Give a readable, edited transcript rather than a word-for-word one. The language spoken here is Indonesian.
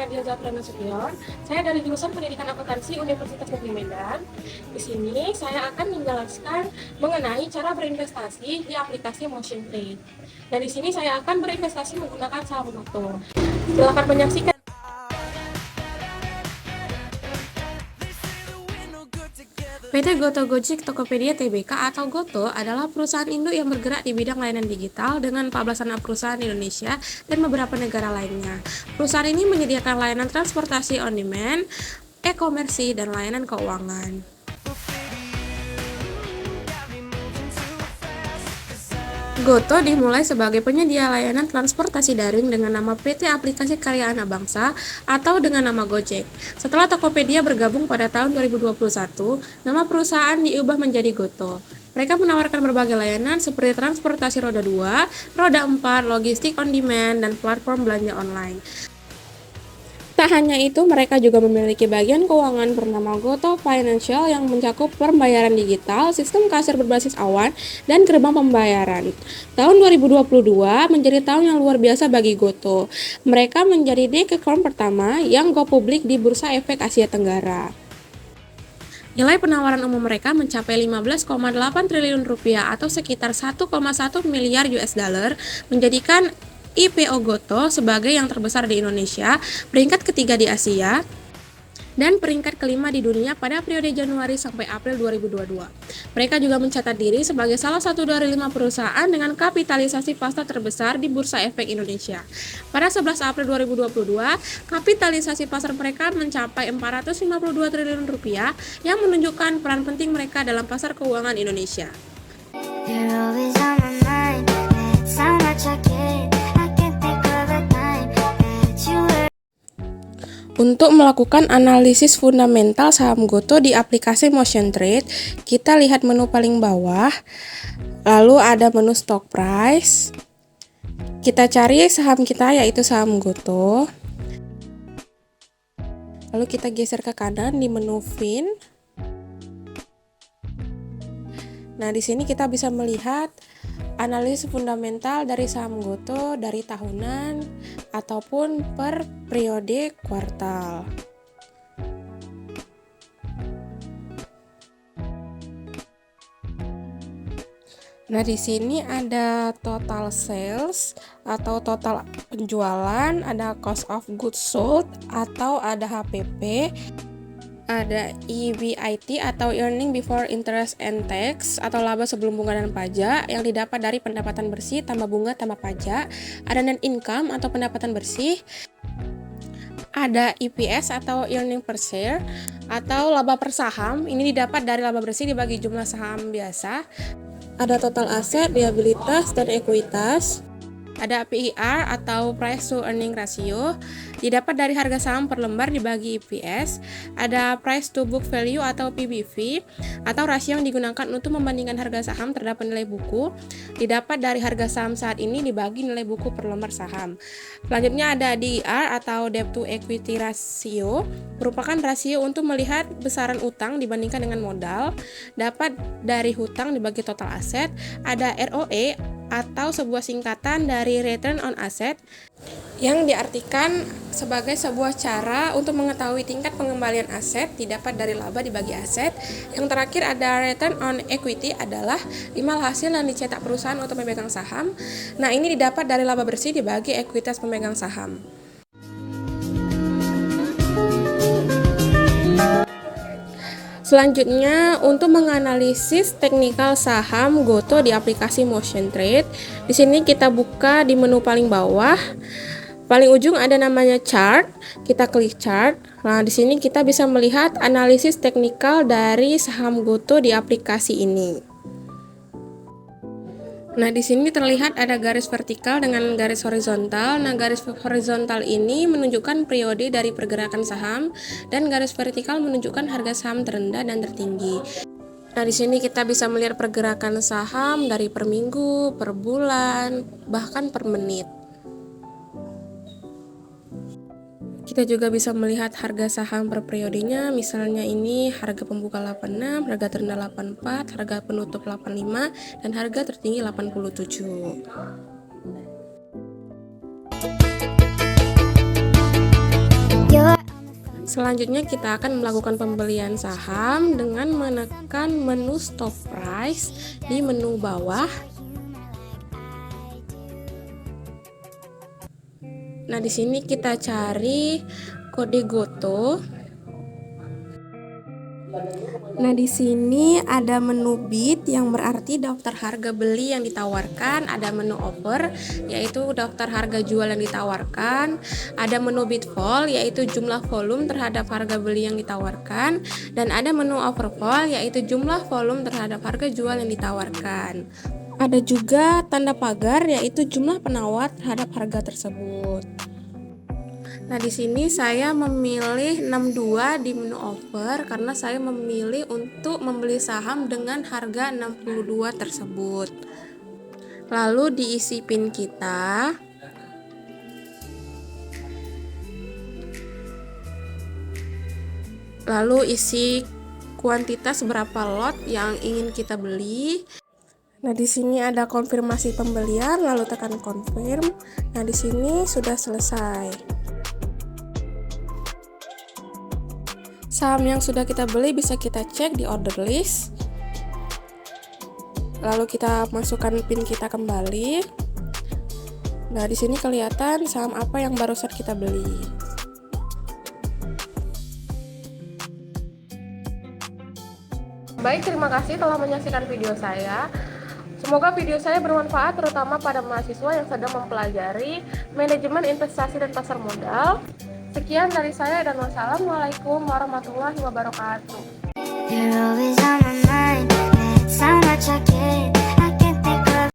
Nadia Zafra Nasution. Saya dari jurusan Pendidikan Akuntansi Universitas Negeri Medan. Di sini saya akan menjelaskan mengenai cara berinvestasi di aplikasi Motion Trade. Dan di sini saya akan berinvestasi menggunakan saham GoTo. Silakan menyaksikan. PT Goto Gojek Tokopedia Tbk atau Goto adalah perusahaan induk yang bergerak di bidang layanan digital dengan 14 anak perusahaan di Indonesia dan beberapa negara lainnya. Perusahaan ini menyediakan layanan transportasi on demand, e-komersi, dan layanan keuangan. Goto dimulai sebagai penyedia layanan transportasi daring dengan nama PT Aplikasi Karya Anak Bangsa atau dengan nama Gojek. Setelah Tokopedia bergabung pada tahun 2021, nama perusahaan diubah menjadi Goto. Mereka menawarkan berbagai layanan seperti transportasi roda 2, roda 4, logistik on demand, dan platform belanja online. Tak hanya itu, mereka juga memiliki bagian keuangan bernama Goto Financial yang mencakup pembayaran digital, sistem kasir berbasis awan, dan gerbang pembayaran. Tahun 2022 menjadi tahun yang luar biasa bagi Goto. Mereka menjadi dekade pertama yang go publik di Bursa Efek Asia Tenggara. Nilai penawaran umum mereka mencapai 15,8 triliun rupiah atau sekitar 1,1 miliar US dollar, menjadikan IPO Goto sebagai yang terbesar di Indonesia, peringkat ketiga di Asia, dan peringkat kelima di dunia pada periode Januari sampai April 2022. Mereka juga mencatat diri sebagai salah satu dari 5 perusahaan dengan kapitalisasi pasar terbesar di Bursa Efek Indonesia. Pada 11 April 2022, kapitalisasi pasar mereka mencapai 452 triliun rupiah yang menunjukkan peran penting mereka dalam pasar keuangan Indonesia. Untuk melakukan analisis fundamental saham Goto di aplikasi Motion Trade, kita lihat menu paling bawah, lalu ada menu stock price. Kita cari saham kita yaitu saham Goto. Lalu kita geser ke kanan di menu Fin. Nah, di sini kita bisa melihat analisis fundamental dari saham Goto dari tahunan ataupun per periode kuartal. Nah, di sini ada total sales atau total penjualan, ada cost of goods sold atau ada HPP, ada EBIT atau Earning Before Interest and Tax atau laba sebelum bunga dan pajak yang didapat dari pendapatan bersih tambah bunga tambah pajak, ada net income atau pendapatan bersih, ada EPS atau Earning Per Share atau laba per saham, ini didapat dari laba bersih dibagi jumlah saham biasa, ada total aset, liabilitas, dan ekuitas. Ada PER atau Price to Earning Ratio, didapat dari harga saham per lembar dibagi EPS. Ada Price to Book Value atau PBV, atau rasio yang digunakan untuk membandingkan harga saham terhadap nilai buku, didapat dari harga saham saat ini dibagi nilai buku per lembar saham. Selanjutnya ada DER atau Debt to Equity Ratio, merupakan rasio untuk melihat besaran utang dibandingkan dengan modal, dapat dari hutang dibagi total aset. Ada ROE atau sebuah singkatan dari Return on Asset yang diartikan sebagai sebuah cara untuk mengetahui tingkat pengembalian aset didapat dari laba dibagi aset. Yang terakhir ada Return on Equity adalah imbal hasil yang dicetak perusahaan untuk pemegang saham. Nah, ini didapat dari laba bersih dibagi ekuitas pemegang saham. Selanjutnya, untuk menganalisis teknikal saham Goto di aplikasi Motion Trade, di sini kita buka di menu paling bawah. Paling ujung ada namanya chart. Kita klik chart. Nah, di sini kita bisa melihat analisis teknikal dari saham Goto di aplikasi ini. Nah, di sini terlihat ada garis vertikal dengan garis horizontal. Nah, garis horizontal ini menunjukkan periode dari pergerakan saham dan garis vertikal menunjukkan harga saham terendah dan tertinggi. Nah, di sini kita bisa melihat pergerakan saham dari per minggu, per bulan, bahkan per menit. Kita juga bisa melihat harga saham per periodenya, misalnya ini harga pembuka 86, harga terendah 84, harga penutup 85, dan harga tertinggi 87. Selanjutnya kita akan melakukan pembelian saham dengan menekan menu stop price di menu bawah. Nah, di sini kita cari kode GOTO. Nah, di sini ada menu bid yang berarti daftar harga beli yang ditawarkan, ada menu offer yaitu daftar harga jual yang ditawarkan, ada menu bid vol yaitu jumlah volume terhadap harga beli yang ditawarkan, dan ada menu overvol yaitu jumlah volume terhadap harga jual yang ditawarkan. Ada juga tanda pagar yaitu jumlah penawar terhadap harga tersebut. Nah, di sini saya memilih 62 di menu offer karena saya memilih untuk membeli saham dengan harga 62 tersebut. Lalu diisi PIN kita. Lalu isi kuantitas berapa lot yang ingin kita beli. Nah, di sini ada konfirmasi pembelian, lalu tekan confirm. Nah, di sini sudah selesai. Saham yang sudah kita beli bisa kita cek di order list. Lalu kita masukkan PIN kita kembali. Nah, di sini kelihatan saham apa yang barusan kita beli. Baik, terima kasih telah menyaksikan video saya. Semoga video saya bermanfaat terutama pada mahasiswa yang sedang mempelajari manajemen investasi dan pasar modal. Sekian dari saya dan wassalamualaikum warahmatullahi wabarakatuh.